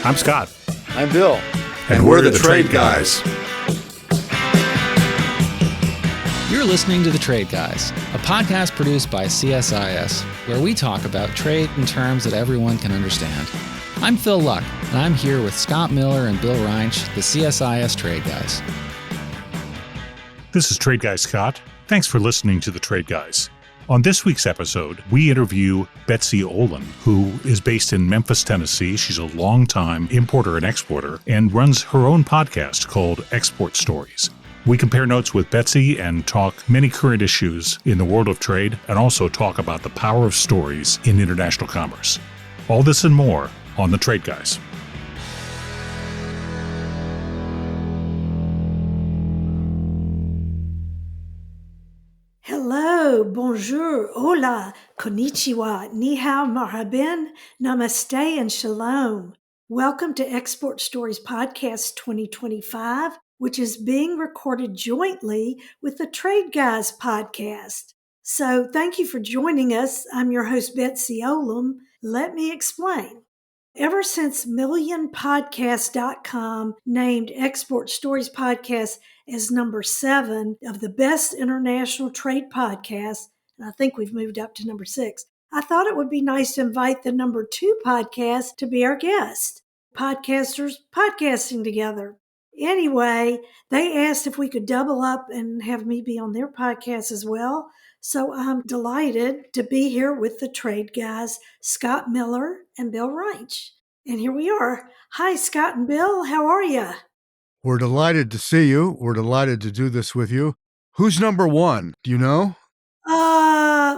I'm Scott. I'm Bill. And we're the Trade Guys. You're listening to The Trade Guys, a podcast produced by CSIS, where we talk about trade in terms that everyone can understand. I'm Phil Luck, and I'm here with Scott Miller and Bill Reinsch, the CSIS Trade Guys. This is Trade Guy Scott. Thanks for listening to The Trade Guys. On this week's episode, we interview Betsy Olim, who is based in Memphis, Tennessee. She's a longtime importer and exporter and runs her own podcast called Export Stories. We compare notes with Betsy and talk many current issues in the world of trade and also talk about the power of stories in international commerce. All this and more on The Trade Guys. Hello, bonjour, hola, konnichiwa, ni hao, marhaban, namaste, and shalom. Welcome to Export Stories Podcast 2025, which is being recorded jointly with the Trade Guys podcast. So thank you for joining us. I'm your host, Betsy Olim. Let me explain. Ever since MillionPodcast.com named Export Stories Podcast as number 7 of the best international trade podcasts, and I think we've moved up to number 6, I thought it would be nice to invite the number 2 podcast to be our guest. Podcasters podcasting together. Anyway, they asked if we could double up and have me be on their podcast as well. So I'm delighted to be here with the Trade Guys, Scott Miller and Bill Reinsch. And here we are. Hi, Scott and Bill. How are you? We're delighted to see you. We're delighted to do this with you. Who's number 1? Do you know?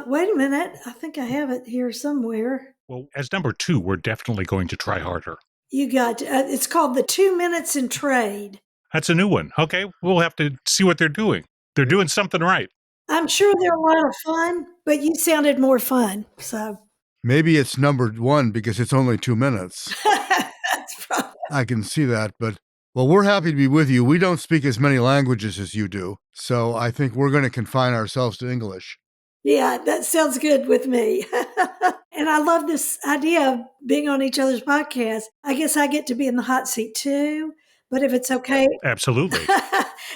Wait a minute. I think I have it here somewhere. Well, as number 2, we're definitely going to try harder. You got it's called the 2 Minutes in Trade. That's a new one. Okay, we'll have to see what they're doing. They're doing something right. I'm sure they're a lot of fun, but you sounded more fun, so. Maybe it's number 1 because it's only 2 minutes. That's probably. I can see that, but, well, we're happy to be with you. We don't speak as many languages as you do, so I think we're going to confine ourselves to English. Yeah, that sounds good with me. And I love this idea of being on each other's podcast. I guess I get to be in the hot seat too, but if it's okay. Absolutely.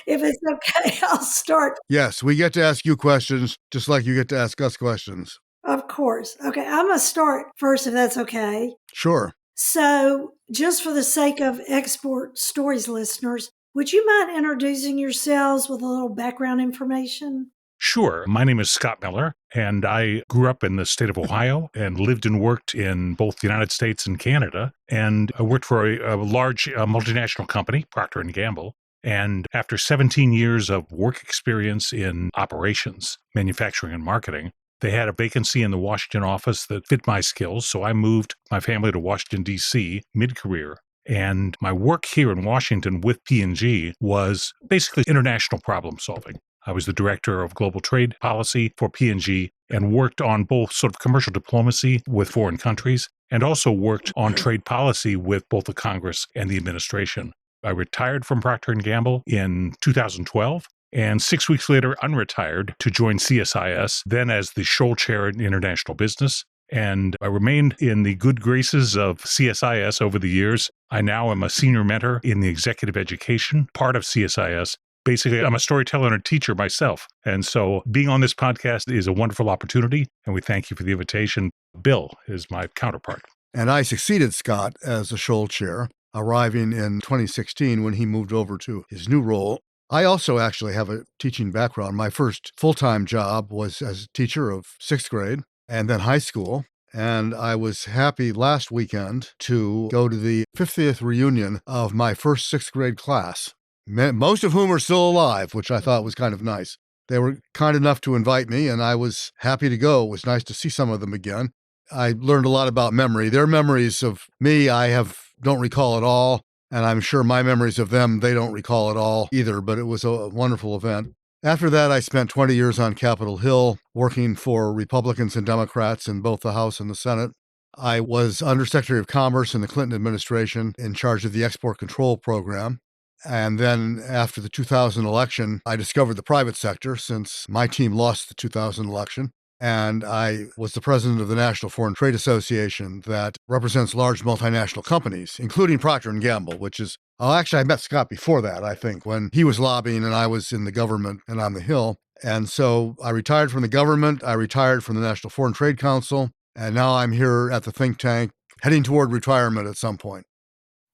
If it's okay, I'll start. Yes, we get to ask you questions just like you get to ask us questions. Of course. Okay, I'm going to start first if that's okay. Sure. So just for the sake of Export Stories listeners, would you mind introducing yourselves with a little background information? Sure. My name is Scott Miller, and I grew up in the state of Ohio and lived and worked in both the United States and Canada. And I worked for a large multinational company, Procter & Gamble. And after 17 years of work experience in operations, manufacturing, and marketing, they had a vacancy in the Washington office that fit my skills. So I moved my family to Washington, D.C. mid-career. And my work here in Washington with P&G was basically international problem solving. I was the director of global trade policy for P&G and worked on both sort of commercial diplomacy with foreign countries and also worked on trade policy with both the Congress and the administration. I retired from Procter & Gamble in 2012 and 6 weeks later unretired to join CSIS, then as the Scholl Chair in International Business. And I remained in the good graces of CSIS over the years. I now am a senior mentor in the executive education part of CSIS. Basically, I'm a storyteller and a teacher myself. And so being on this podcast is a wonderful opportunity, and we thank you for the invitation. Bill is my counterpart. And I succeeded Scott as the Scholl Chair, arriving in 2016 when he moved over to his new role. I also actually have a teaching background. My first full-time job was as a teacher of 6th grade and then high school. And I was happy last weekend to go to the 50th reunion of my first 6th grade class, most of whom are still alive, which I thought was kind of nice. They were kind enough to invite me, and I was happy to go. It was nice to see some of them again. I learned a lot about memory. Their memories of me, don't recall at all, and I'm sure my memories of them, they don't recall at all either, but it was a wonderful event. After that, I spent 20 years on Capitol Hill working for Republicans and Democrats in both the House and the Senate. I was Undersecretary of Commerce in the Clinton administration in charge of the Export Control Program. And then after the 2000 election, I discovered the private sector since my team lost the 2000 election. and I was the president of the National Foreign Trade Association that represents large multinational companies, including Procter & Gamble, which is, actually, I met Scott before that, I think, when he was lobbying and I was in the government and on the Hill. And so I retired from the government, I retired from the National Foreign Trade Council, and now I'm here at the think tank, heading toward retirement at some point.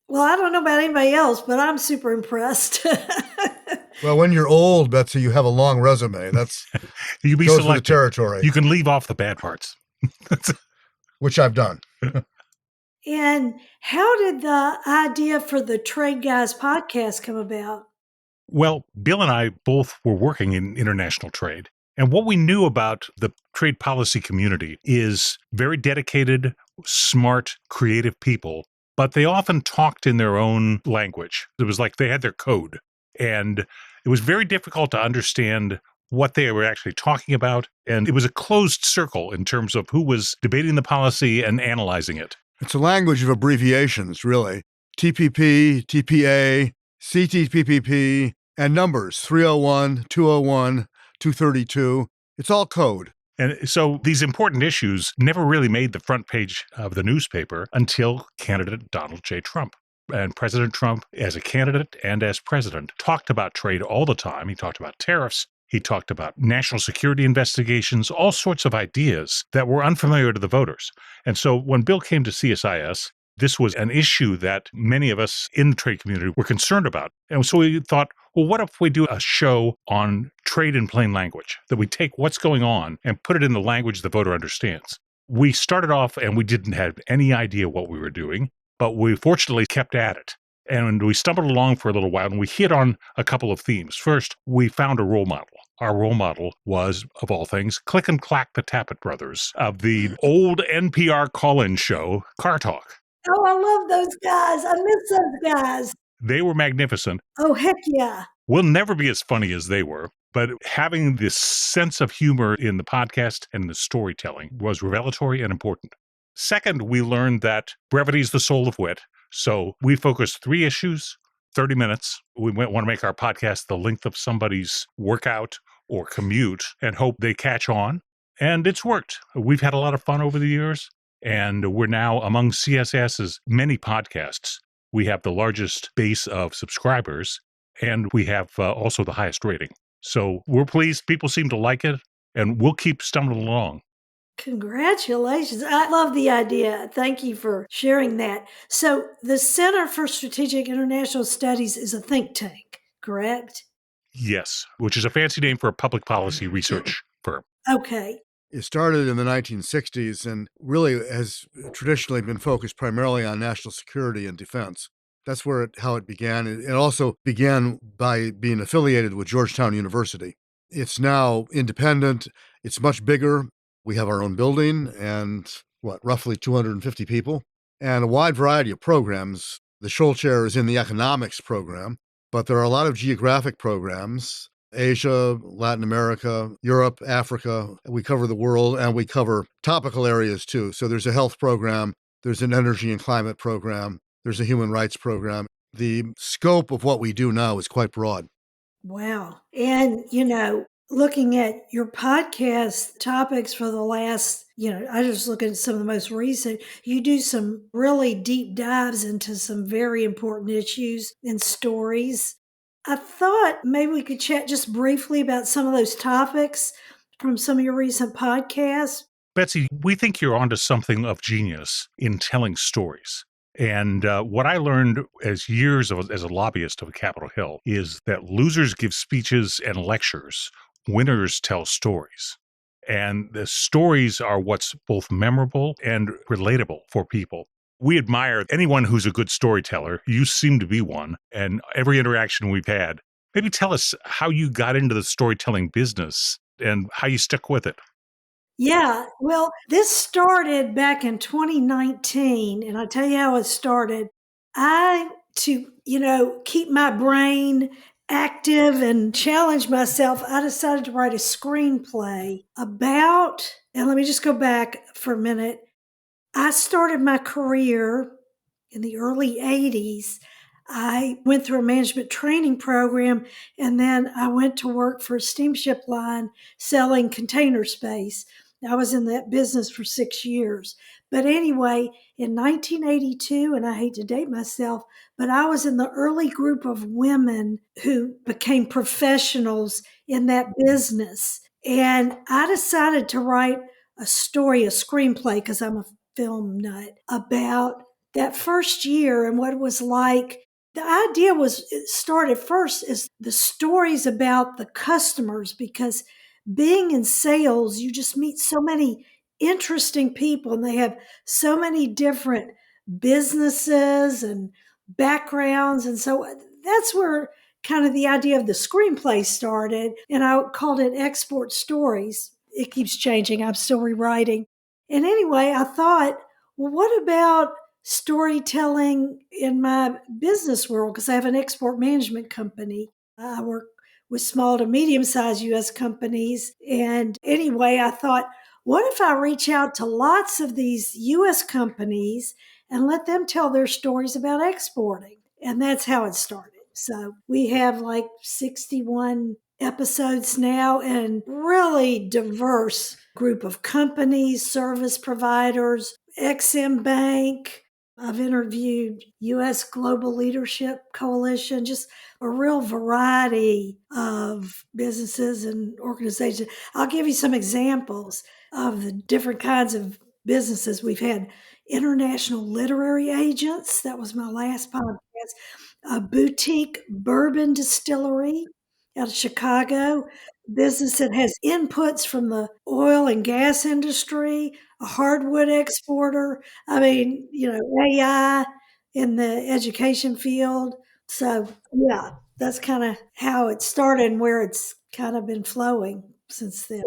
Well, I don't know about anybody else, but I'm super impressed. Well, when you're old, Betsy, you have a long resume. That's You be goes with the selective. territory, You can leave off the bad parts. which I've done. And how did the idea for the Trade Guys podcast come about? Well, Bill and I both were working in international trade. And what we knew about the trade policy community is very dedicated, smart, creative people, but they often talked in their own language. It was like they had their code. And it was very difficult to understand what they were actually talking about. And it was a closed circle in terms of who was debating the policy and analyzing it. It's a language of abbreviations, really. TPP, TPA, CTPPP, and numbers, 301, 201, 232. It's all code. And so these important issues never really made the front page of the newspaper until candidate Donald J. Trump. And President Trump, as a candidate and as president, talked about trade all the time. He talked about tariffs. He talked about national security investigations, all sorts of ideas that were unfamiliar to the voters. And so when Bill came to CSIS, this was an issue that many of us in the trade community were concerned about. And so we thought, well, what if we do a show on trade in plain language, that we take what's going on and put it in the language the voter understands? We started off and we didn't have any idea what we were doing, but we fortunately kept at it. And we stumbled along for a little while and we hit on a couple of themes. First, we found a role model. Our role model was, of all things, Click and Clack the Tappet brothers of the old NPR call-in show, Car Talk. Oh, I love those guys. I miss those guys. They were magnificent. Oh, heck yeah. We'll never be as funny as they were, but having this sense of humor in the podcast and the storytelling was revelatory and important. Second, we learned that brevity is the soul of wit. So we focused 3 issues, 30 minutes. We want to make our podcast the length of somebody's workout or commute and hope they catch on. And it's worked. We've had a lot of fun over the years. And we're now among CSS's many podcasts. We have the largest base of subscribers, and we have also the highest rating. So we're pleased. People seem to like it, and we'll keep stumbling along. Congratulations. I love the idea. Thank you for sharing that. So the Center for Strategic International Studies is a think tank, correct? Yes, which is a fancy name for a public policy research firm. Okay. It started in the 1960s and really has traditionally been focused primarily on national security and defense. That's how it began. It also began by being affiliated with Georgetown University. It's now independent. It's much bigger. We have our own building and, roughly 250 people and a wide variety of programs. The Scholl Chair is in the economics program, but there are a lot of geographic programs. Asia, Latin America, Europe, Africa. We cover the world and we cover topical areas too. So there's a health program, there's an energy and climate program, there's a human rights program. The scope of what we do now is quite broad. Wow. And, looking at your podcast topics for the last, I just look at some of the most recent, you do some really deep dives into some very important issues and stories. I thought maybe we could chat just briefly about some of those topics from some of your recent podcasts. Betsy, we think you're onto something of genius in telling stories. And what I learned as a lobbyist of Capitol Hill is that losers give speeches and lectures. Winners tell stories. And the stories are what's both memorable and relatable for people. We admire anyone who's a good storyteller. You seem to be one. And every interaction we've had, maybe tell us how you got into the storytelling business and how you stuck with it. Yeah, well, this started back in 2019. And I'll tell you how it started. To keep my brain active and challenge myself, I decided to write a screenplay about, and let me just go back for a minute. I started my career in the early 80s. I went through a management training program, and then I went to work for a steamship line selling container space. I was in that business for 6 years. But anyway, in 1982, and I hate to date myself, but I was in the early group of women who became professionals in that business. And I decided to write a story, a screenplay, because I'm a film nut, about that first year and what it was like. The idea was, it started first as the stories about the customers, because being in sales, you just meet so many interesting people and they have so many different businesses and backgrounds. And so that's where kind of the idea of the screenplay started. And I called it Export Stories. It keeps changing. I'm still rewriting. And anyway, I thought, well, what about storytelling in my business world? Because I have an export management company. I work with small to medium sized US companies. And anyway, I thought, what if I reach out to lots of these US companies and let them tell their stories about exporting? And that's how it started. So we have like 61 episodes now, and really diverse group of companies, service providers, XM Bank. I've interviewed U.S. Global Leadership Coalition, just a real variety of businesses and organizations. I'll give you some examples of the different kinds of businesses we've had. International literary agents, that was my last podcast. A boutique bourbon distillery out of Chicago, business that has inputs from the oil and gas industry, a hardwood exporter. I mean, AI in the education field. So, yeah, that's kind of how it started and where it's kind of been flowing since then.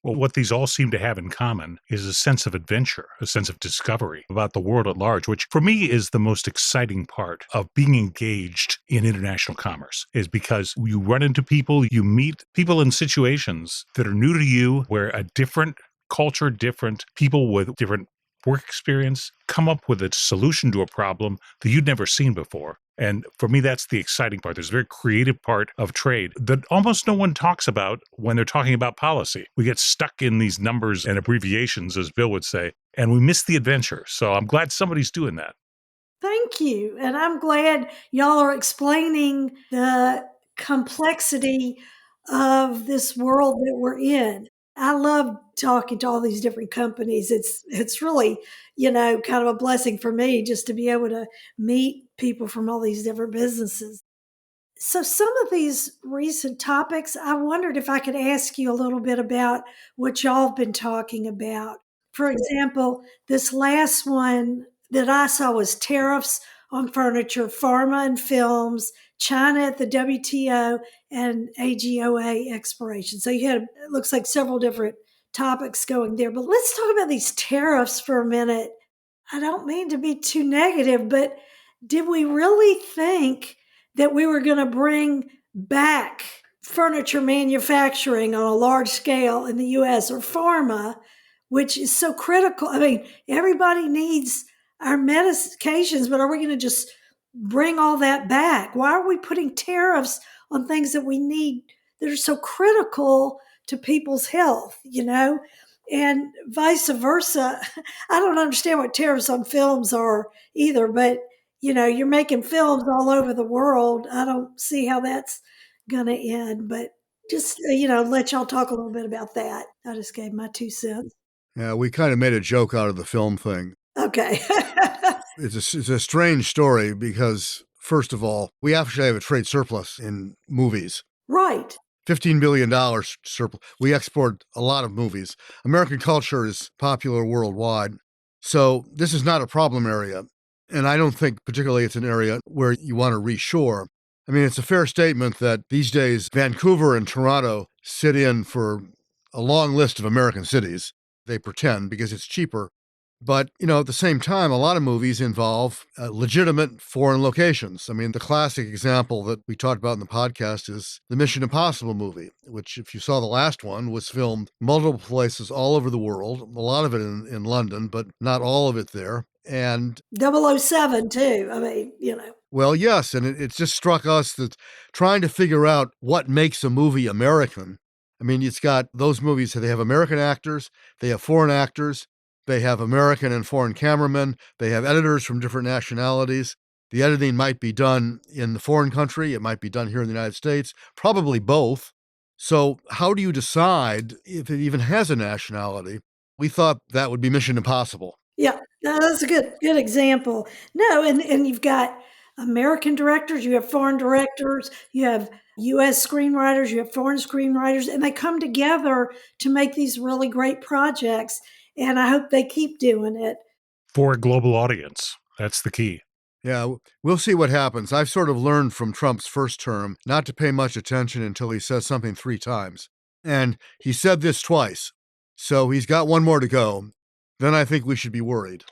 Well, what these all seem to have in common is a sense of adventure, a sense of discovery about the world at large, which for me is the most exciting part of being engaged in international commerce, is because you run into people, you meet people in situations that are new to you, where a different culture, different people with different work experience come up with a solution to a problem that you'd never seen before. And for me, that's the exciting part. There's a very creative part of trade that almost no one talks about when they're talking about policy. We get stuck in these numbers and abbreviations, as Bill would say, and we miss the adventure. So I'm glad somebody's doing that. Thank you. And I'm glad y'all are explaining the complexity of this world that we're in. I love talking to all these different companies. It's really, kind of a blessing for me just to be able to meet people from all these different businesses. So some of these recent topics, I wondered if I could ask you a little bit about what y'all have been talking about. For example, this last one that I saw was tariffs on furniture, pharma and films, China at the WTO, and AGOA expiration. So you had, it looks like, several different topics going there. But let's talk about these tariffs for a minute. I don't mean to be too negative, but did we really think that we were going to bring back furniture manufacturing on a large scale in the US, or pharma, which is so critical? I mean, everybody needs our medications, but are we going to just bring all that back? Why are we putting tariffs on things that we need that are so critical to people's health, And vice versa. I don't understand what tariffs on films are either, but you're making films all over the world. I don't see how that's going to end, but just, let y'all talk a little bit about that. I just gave my 2 cents. Yeah, we kind of made a joke out of the film thing. Okay. It's a strange story because, first of all, we actually have a trade surplus in movies. Right. $15 billion surplus. We export a lot of movies. American culture is popular worldwide. So this is not a problem area. And I don't think particularly it's an area where you want to reshore. I mean, it's a fair statement that these days Vancouver and Toronto sit in for a long list of American cities. They pretend because it's cheaper. But, at the same time, a lot of movies involve legitimate foreign locations. I mean, the classic example that we talked about in the podcast is the Mission Impossible movie, which, if you saw the last one, was filmed multiple places all over the world, a lot of it in London, but not all of it there. And 007 too. I mean, Well, yes, and it just struck us that trying to figure out what makes a movie American, I mean, it's got those movies, they have American actors, they have foreign actors, they have American and foreign cameramen, they have editors from different nationalities. The editing might be done in the foreign country, it might be done here in the United States, probably both. So how do you decide if it even has a nationality? We thought that would be mission impossible. Yeah, no, that's a good example. No, and you've got American directors, you have foreign directors, you have US screenwriters, you have foreign screenwriters, and they come together to make these really great projects. And I hope they keep doing it. For a global audience. That's the key. Yeah, we'll see what happens. I've sort of learned from Trump's first term not to pay much attention until he says something 3 times. And he said this twice. So he's got one more to go. Then I think we should be worried.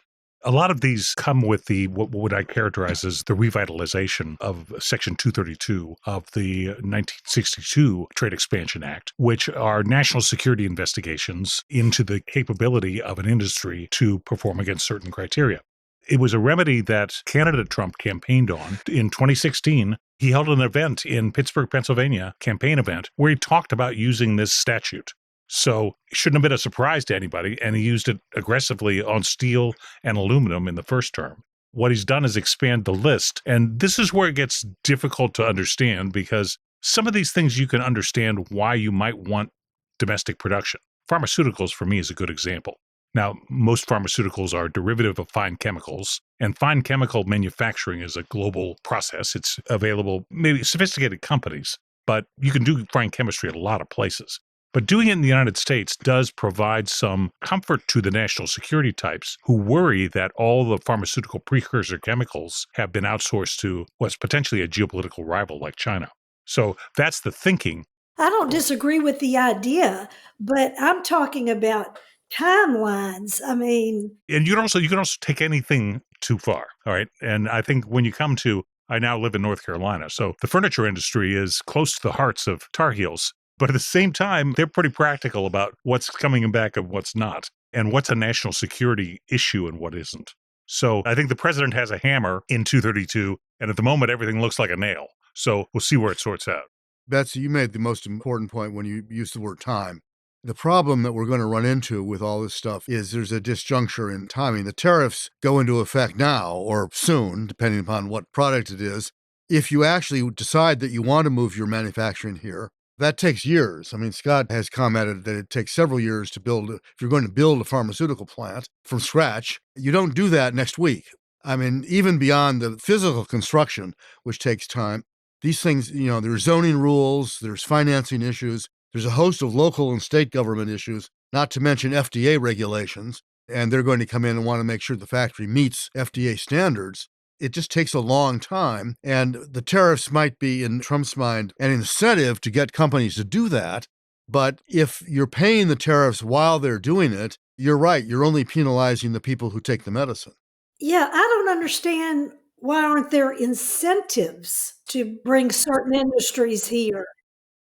A lot of these come with the what would I characterize as the revitalization of Section 232 of the 1962 Trade Expansion Act, which are national security investigations into the capability of an industry to perform against certain criteria. It was a remedy that candidate Trump campaigned on. In 2016, he held an event in Pittsburgh, Pennsylvania, campaign event, where he talked about using this statute. So it shouldn't have been a surprise to anybody, and he used it aggressively on steel and aluminum in the first term. What he's done is expand the list, and this is where it gets difficult to understand because some of these things you can understand why you might want domestic production. Pharmaceuticals, for me, is a good example. Now, most pharmaceuticals are derivative of fine chemicals, and fine chemical manufacturing is a global process. It's available, maybe sophisticated companies, but you can do fine chemistry at a lot of places. But doing it in the United States does provide some comfort to the national security types who worry that all the pharmaceutical precursor chemicals have been outsourced to what's potentially a geopolitical rival like China. So that's the thinking. I don't disagree with the idea, but I'm talking about timelines. I mean, And you can also take anything too far, all right? And I think when you come to, I now live in North Carolina, so the furniture industry is close to the hearts of Tar Heels. But at the same time, they're pretty practical about what's coming back and what's not, and what's a national security issue and what isn't. So I think the president has a hammer in 232, and at the moment, everything looks like a nail. So we'll see where it sorts out. Betsy, you made the most important point when you used the word time. The problem that we're going to run into with all this stuff is there's a disjuncture in timing. The tariffs go into effect now or soon, depending upon what product it is. If you actually decide that you want to move your manufacturing here, that takes years. I mean, Scott has commented that it takes several years to build, if you're going to build a pharmaceutical plant from scratch, you don't do that next week. I mean, even beyond the physical construction, which takes time, these things, there's zoning rules, there's financing issues, there's a host of local and state government issues, not to mention FDA regulations, and they're going to come in and want to make sure the factory meets FDA standards. It just takes a long time, and the tariffs might be, in Trump's mind, an incentive to get companies to do that. But if you're paying the tariffs while they're doing it, you're right, you're only penalizing the people who take the medicine. Yeah, I don't understand why aren't there incentives to bring certain industries here?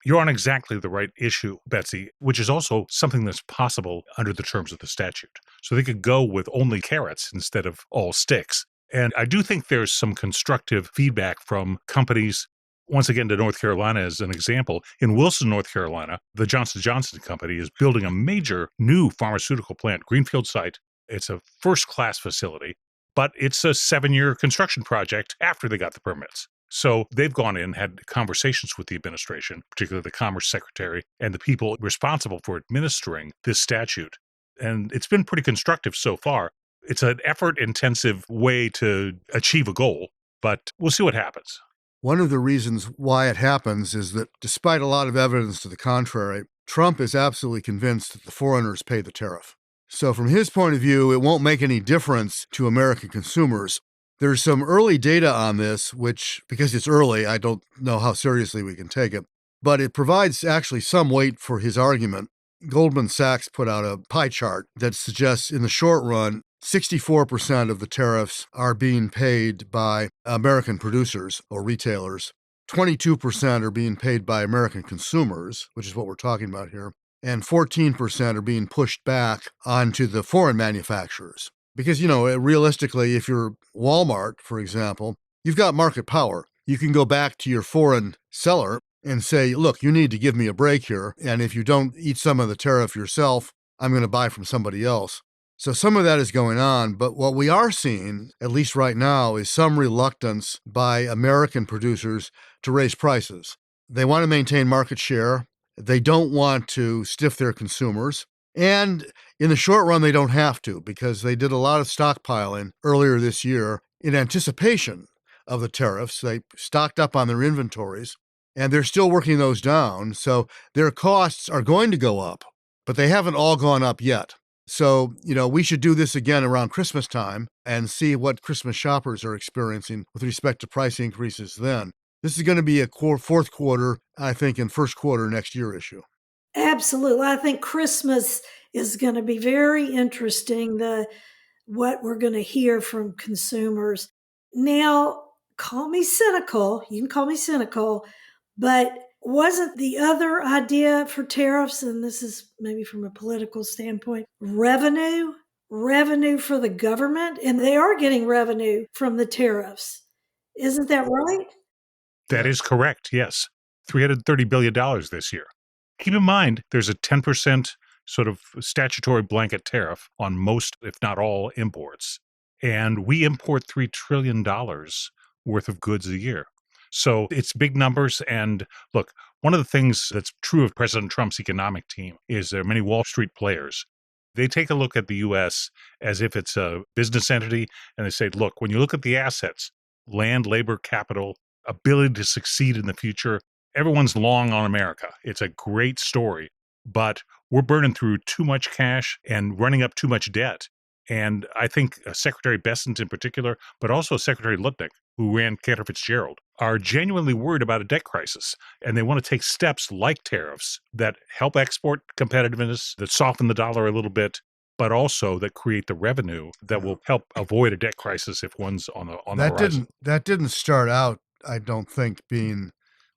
You're on exactly the right issue, Betsy, which is also something that's possible under the terms of the statute. So they could go with only carrots instead of all sticks. And I do think there's some constructive feedback from companies. Once again, to North Carolina as an example. In Wilson, North Carolina, the Johnson & Johnson company is building a major new pharmaceutical plant, greenfield site. It's a first-class facility, but it's a 7-year construction project after they got the permits. So they've gone in, had conversations with the administration, particularly the Commerce Secretary, and the people responsible for administering this statute. And it's been pretty constructive so far. It's an effort-intensive way to achieve a goal, but we'll see what happens. One of the reasons why it happens is that despite a lot of evidence to the contrary, Trump is absolutely convinced that the foreigners pay the tariff. So from his point of view, it won't make any difference to American consumers. There's some early data on this, which, because it's early, I don't know how seriously we can take it, but it provides actually some weight for his argument. Goldman Sachs put out a pie chart that suggests in the short run, 64% of the tariffs are being paid by American producers or retailers. 22% are being paid by American consumers, which is what we're talking about here. And 14% are being pushed back onto the foreign manufacturers. Because, realistically, if you're Walmart, for example, you've got market power. You can go back to your foreign seller and say, look, you need to give me a break here. And if you don't eat some of the tariff yourself, I'm going to buy from somebody else. So some of that is going on. But what we are seeing, at least right now, is some reluctance by American producers to raise prices. They want to maintain market share. They don't want to stiff their consumers. And in the short run, they don't have to, because they did a lot of stockpiling earlier this year in anticipation of the tariffs. They stocked up on their inventories, and they're still working those down. So their costs are going to go up, but they haven't all gone up yet. So, we should do this again around Christmas time and see what Christmas shoppers are experiencing with respect to price increases then. This is going to be a fourth quarter, I think, and first quarter next year issue. Absolutely. I think Christmas is going to be very interesting, what we're going to hear from consumers. Now, call me cynical. You can call me cynical, but wasn't the other idea for tariffs, and this is maybe from a political standpoint, revenue for the government? And they are getting revenue from the tariffs. Isn't that right? That is correct, yes. $330 billion this year. Keep in mind, there's a 10% sort of statutory blanket tariff on most, if not all, imports. And we import $3 trillion worth of goods a year. So it's big numbers. And look, one of the things that's true of President Trump's economic team is there are many Wall Street players. They take a look at the U.S. as if it's a business entity, and they say, look, when you look at the assets, land, labor, capital, ability to succeed in the future, everyone's long on America. It's a great story, but we're burning through too much cash and running up too much debt. And I think Secretary Bessent in particular, but also Secretary Lutnick, who ran Cantor Fitzgerald, are genuinely worried about a debt crisis. And they want to take steps like tariffs that help export competitiveness, that soften the dollar a little bit, but also that create the revenue that will help avoid a debt crisis if one's on the horizon. That didn't start out, I don't think, being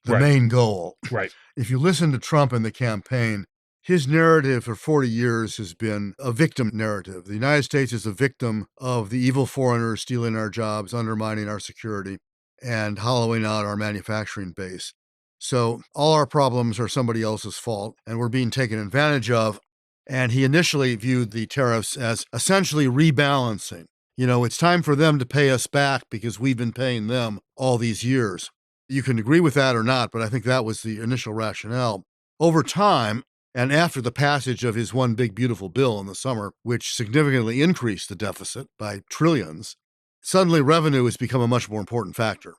the Right. main goal. Right. If you listen to Trump in the campaign, his narrative for 40 years has been a victim narrative. The United States is a victim of the evil foreigners stealing our jobs, undermining our security, and hollowing out our manufacturing base. So all our problems are somebody else's fault, and we're being taken advantage of. And he initially viewed the tariffs as essentially rebalancing. It's time for them to pay us back because we've been paying them all these years. You can agree with that or not, but I think that was the initial rationale. Over time, and after the passage of his one big beautiful bill in the summer, which significantly increased the deficit by trillions, suddenly revenue has become a much more important factor.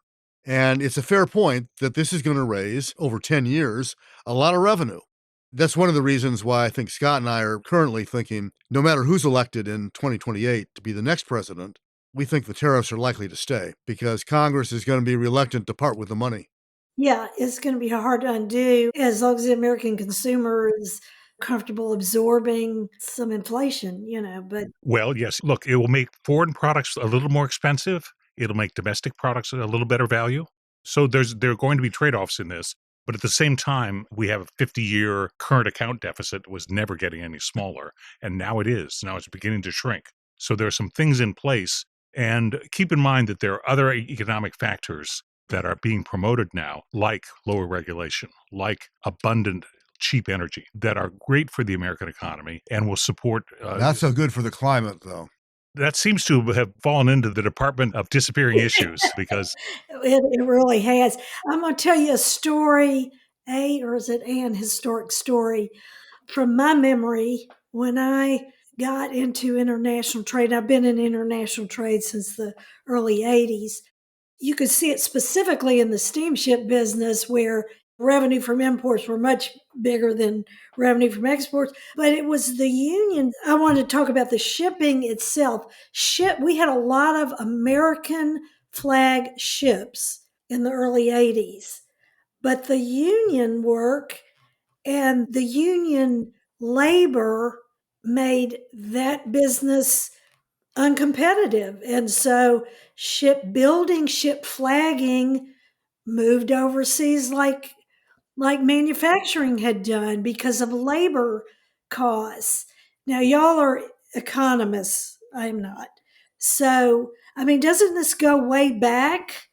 And it's a fair point that this is going to raise, over 10 years, a lot of revenue. That's one of the reasons why I think Scott and I are currently thinking, no matter who's elected in 2028 to be the next president, we think the tariffs are likely to stay because Congress is going to be reluctant to part with the money. Yeah, it's going to be hard to undo as long as the American consumer is comfortable absorbing some inflation, but Well, yes. Look, it will make foreign products a little more expensive. It'll make domestic products a little better value. So there are going to be trade-offs in this. But at the same time, we have a 50-year current account deficit that was never getting any smaller. And now it is. Now it's beginning to shrink. So there are some things in place. And keep in mind that there are other economic factors that are being promoted now, like lower regulation, like abundant, cheap energy, that are great for the American economy and will support. Not so good for the climate, though. That seems to have fallen into the Department of Disappearing Issues because it really has. I'm going to tell you a story, an historic story from my memory when I got into international trade. I've been in international trade since the early 80s. You could see it specifically in the steamship business where revenue from imports were much bigger than revenue from exports. But it was the union. I wanted to talk about the shipping itself. We had a lot of American flag ships in the early 80s. But the union work and the union labor made that business uncompetitive. And so shipbuilding, ship flagging moved overseas like manufacturing had done because of labor costs. Now, y'all are economists. I'm not. So, doesn't this go way back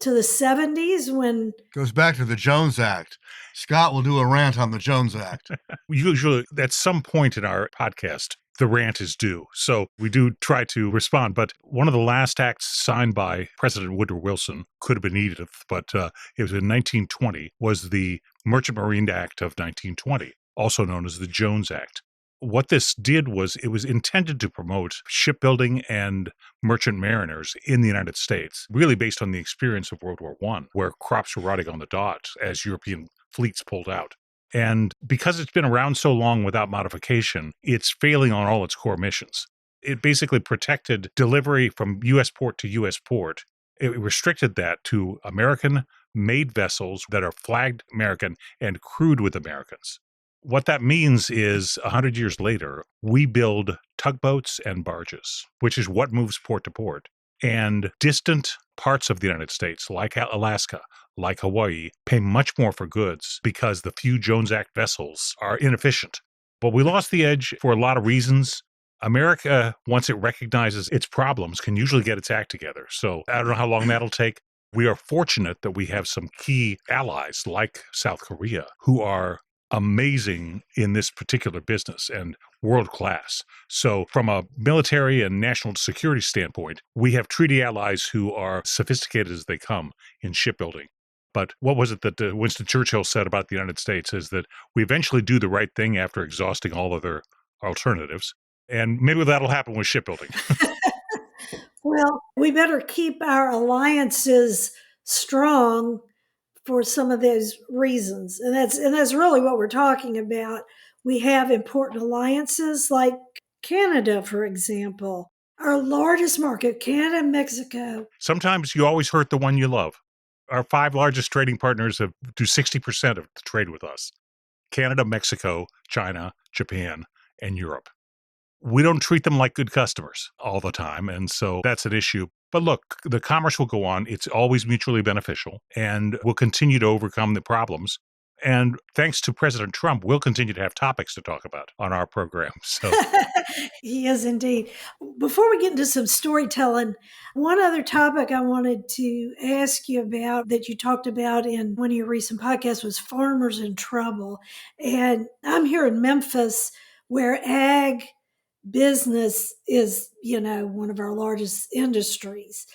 to the 70s when Goes back to the Jones Act. Scott will do a rant on the Jones Act. Usually, at some point in our podcast, the rant is due. So we do try to respond. But one of the last acts signed by President Woodrow Wilson, could have been Edith, but it was in 1920, was the Merchant Marine Act of 1920, also known as the Jones Act. What this did was it was intended to promote shipbuilding and merchant mariners in the United States, really based on the experience of World War I, where crops were rotting on the dot as European fleets pulled out. And because it's been around so long without modification, it's failing on all its core missions. It basically protected delivery from U.S. port to U.S. port. It restricted that to American-made vessels that are flagged American and crewed with Americans. What that means is 100 years later, we build tugboats and barges, which is what moves port to port. And distant parts of the United States, like Alaska, like Hawaii, pay much more for goods because the few Jones Act vessels are inefficient. But we lost the edge for a lot of reasons. America, once it recognizes its problems, can usually get its act together. So I don't know how long that'll take. We are fortunate that we have some key allies like South Korea who are amazing in this particular business and world class. So from a military and national security standpoint, we have treaty allies who are sophisticated as they come in shipbuilding. But what was it that Winston Churchill said about the United States is that we eventually do the right thing after exhausting all other alternatives. And maybe that'll happen with shipbuilding. Well, we better keep our alliances strong for some of those reasons. And that's really what we're talking about. We have important alliances like Canada, for example, our largest market, Canada and Mexico. Sometimes you always hurt the one you love. Our 5 largest trading partners do 60% of the trade with us. Canada, Mexico, China, Japan, and Europe. We don't treat them like good customers all the time, and so that's an issue. But look, the commerce will go on. It's always mutually beneficial, and we'll continue to overcome the problems. And thanks to President Trump, we'll continue to have topics to talk about on our program. So He is indeed. Before we get into some storytelling, one other topic I wanted to ask you about that you talked about in one of your recent podcasts was farmers in trouble. And I'm here in Memphis where ag business is, one of our largest industries.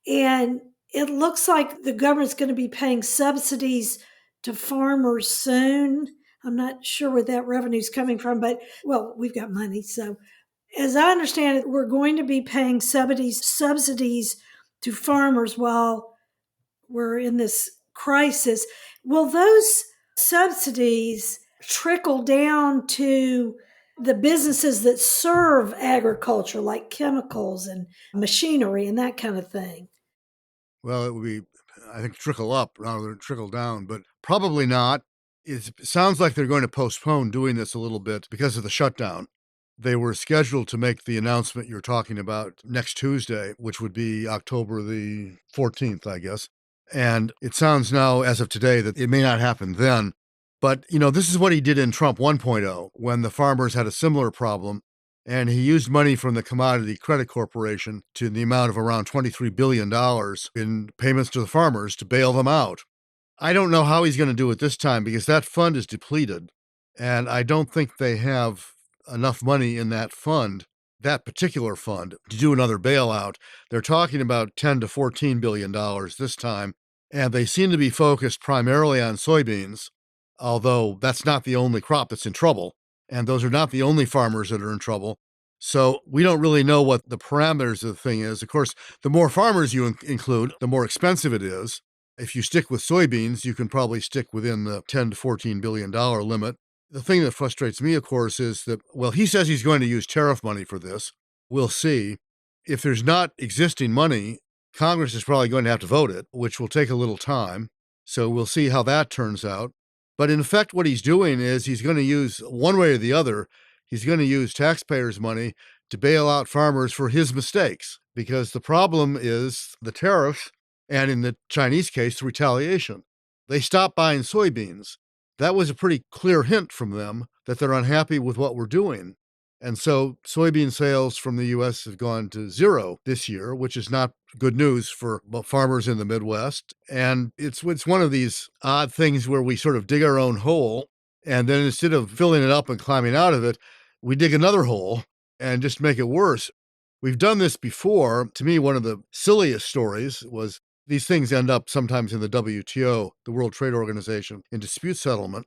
And it looks like the government's going to be paying subsidies to farmers soon. I'm not sure where that revenue is coming from, but, well, we've got money. So as I understand it, we're going to be paying subsidies to farmers while we're in this crisis. Will those subsidies trickle down to the businesses that serve agriculture, like chemicals and machinery and that kind of thing? Well, it would be, I think, trickle up rather than trickle down, but probably not. It sounds like they're going to postpone doing this a little bit because of the shutdown. They were scheduled to make the announcement you're talking about next Tuesday, which would be October the 14th, I guess. And it sounds now, as of today, that it may not happen then. But, this is what he did in Trump 1.0, when the farmers had a similar problem, and he used money from the Commodity Credit Corporation to the amount of around $23 billion in payments to the farmers to bail them out. I don't know how he's going to do it this time because that fund is depleted, and I don't think they have enough money in that fund, that particular fund, to do another bailout. They're talking about $10 to $14 billion this time, and they seem to be focused primarily on soybeans, although that's not the only crop that's in trouble, and those are not the only farmers that are in trouble. So we don't really know what the parameters of the thing is. Of course, the more farmers you include, the more expensive it is. If you stick with soybeans, you can probably stick within the $10 to $14 billion limit. The thing that frustrates me, of course, is that, well, he says he's going to use tariff money for this. We'll see. If there's not existing money, Congress is probably going to have to vote it, which will take a little time. So we'll see how that turns out. But in effect, what he's doing is he's going to use, one way or the other, he's going to use taxpayers' money to bail out farmers for his mistakes, because the problem is the tariffs, and in the Chinese case, the retaliation. They stopped buying soybeans. That was a pretty clear hint from them that they're unhappy with what we're doing. And so soybean sales from the U.S. have gone to zero this year, which is not good news for farmers in the Midwest. And it's one of these odd things where we sort of dig our own hole, and then instead of filling it up and climbing out of it, we dig another hole and just make it worse. We've done this before. To me, one of the silliest stories was these things end up sometimes in the WTO, the World Trade Organization, in dispute settlement.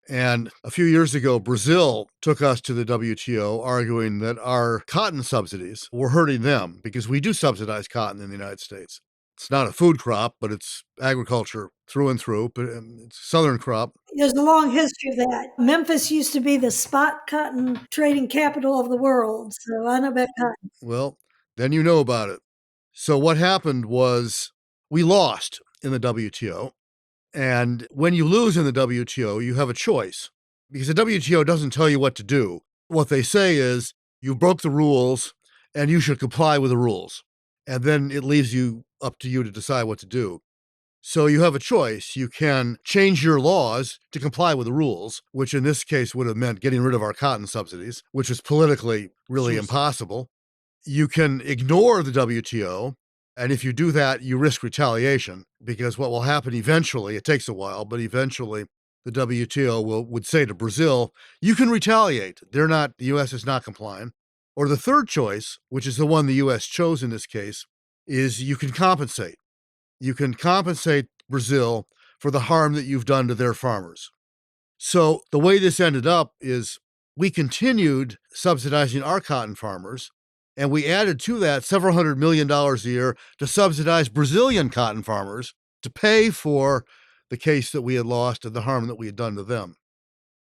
And a few years ago, Brazil took us to the WTO, arguing that our cotton subsidies were hurting them because we do subsidize cotton in the United States. It's not a food crop, but it's agriculture through and through, but it's a southern crop. There's a long history of that. Memphis used to be the spot cotton trading capital of the world, so I know about cotton. Well, then you know about it. So what happened was we lost in the WTO. And when you lose in the WTO, you have a choice because the WTO doesn't tell you what to do. What they say is you broke the rules and you should comply with the rules. And then it leaves you up to you to decide what to do. So you have a choice. You can change your laws to comply with the rules, which in this case would have meant getting rid of our cotton subsidies, which is politically really impossible. You can ignore the WTO. And if you do that, you risk retaliation because what will happen eventually, it takes a while, but eventually the WTO would say to Brazil, you can retaliate. The U.S. is not complying. Or the third choice, which is the one the U.S. chose in this case, is you can compensate. You can compensate Brazil for the harm that you've done to their farmers. So the way this ended up is we continued subsidizing our cotton farmers, and we added to that several $100 million a year to subsidize Brazilian cotton farmers to pay for the case that we had lost and the harm that we had done to them.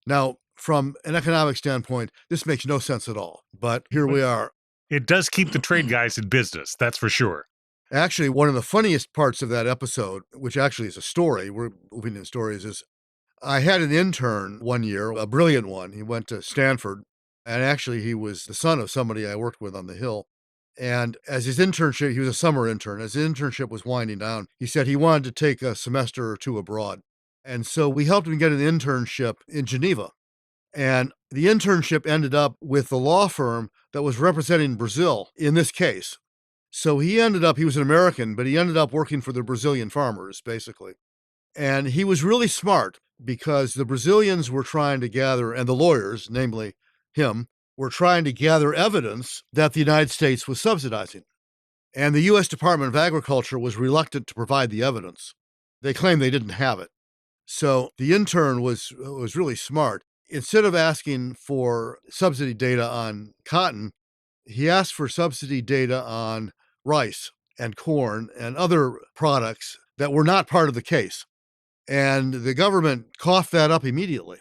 Now, from an economic standpoint, this makes no sense at all, but here we are. It does keep the trade guys in business, that's for sure. Actually, one of the funniest parts of that episode, which actually is a story, we're moving in stories, is I had an intern one year, a brilliant one. He went to Stanford. And actually, he was the son of somebody I worked with on the Hill. And as his internship, he was a summer intern. As his internship was winding down, he said he wanted to take a semester or two abroad. And so we helped him get an internship in Geneva. And the internship ended up with the law firm that was representing Brazil in this case. So he was an American, but he ended up working for the Brazilian farmers, basically. And he was really smart because the Brazilians were trying to gather, and the lawyers, namely him, were trying to gather evidence that the United States was subsidizing. And the U.S. Department of Agriculture was reluctant to provide the evidence. They claimed they didn't have it. So the intern was really smart. Instead of asking for subsidy data on cotton, he asked for subsidy data on rice and corn and other products that were not part of the case. And the government coughed that up immediately,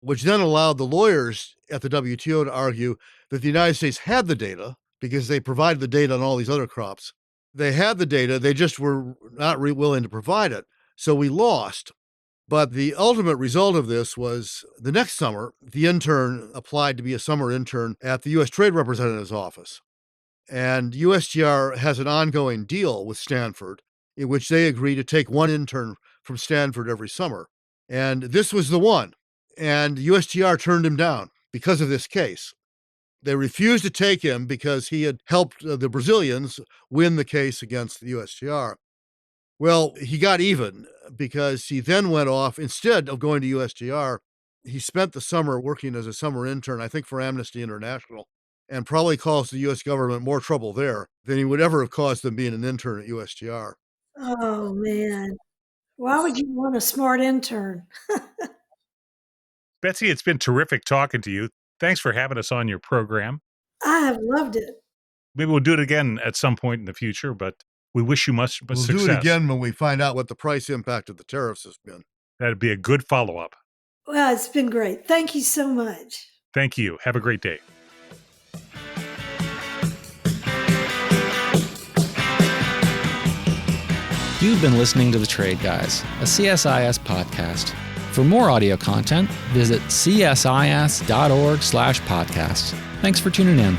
which then allowed the lawyers at the WTO to argue that the United States had the data because they provided the data on all these other crops. They had the data, they just were not willing to provide it. So we lost. But the ultimate result of this was the next summer, the intern applied to be a summer intern at the U.S. Trade Representative's office. And USTR has an ongoing deal with Stanford in which they agree to take one intern from Stanford every summer. And this was the one. And USTR turned him down because of this case. They refused to take him because he had helped the Brazilians win the case against the USTR. Well, he got even because he then went off, instead of going to USTR, he spent the summer working as a summer intern, I think for Amnesty International, and probably caused the U.S. government more trouble there than he would ever have caused them being an intern at USTR. Oh, man. Why would you want a smart intern? Betsy, it's been terrific talking to you. Thanks for having us on your program. I have loved it. Maybe we'll do it again at some point in the future, but we wish you much success. We'll do it again when we find out what the price impact of the tariffs has been. That'd be a good follow-up. Well, it's been great. Thank you so much. Thank you. Have a great day. You've been listening to The Trade Guys, a CSIS podcast. For more audio content, visit csis.org/podcast. Thanks for tuning in.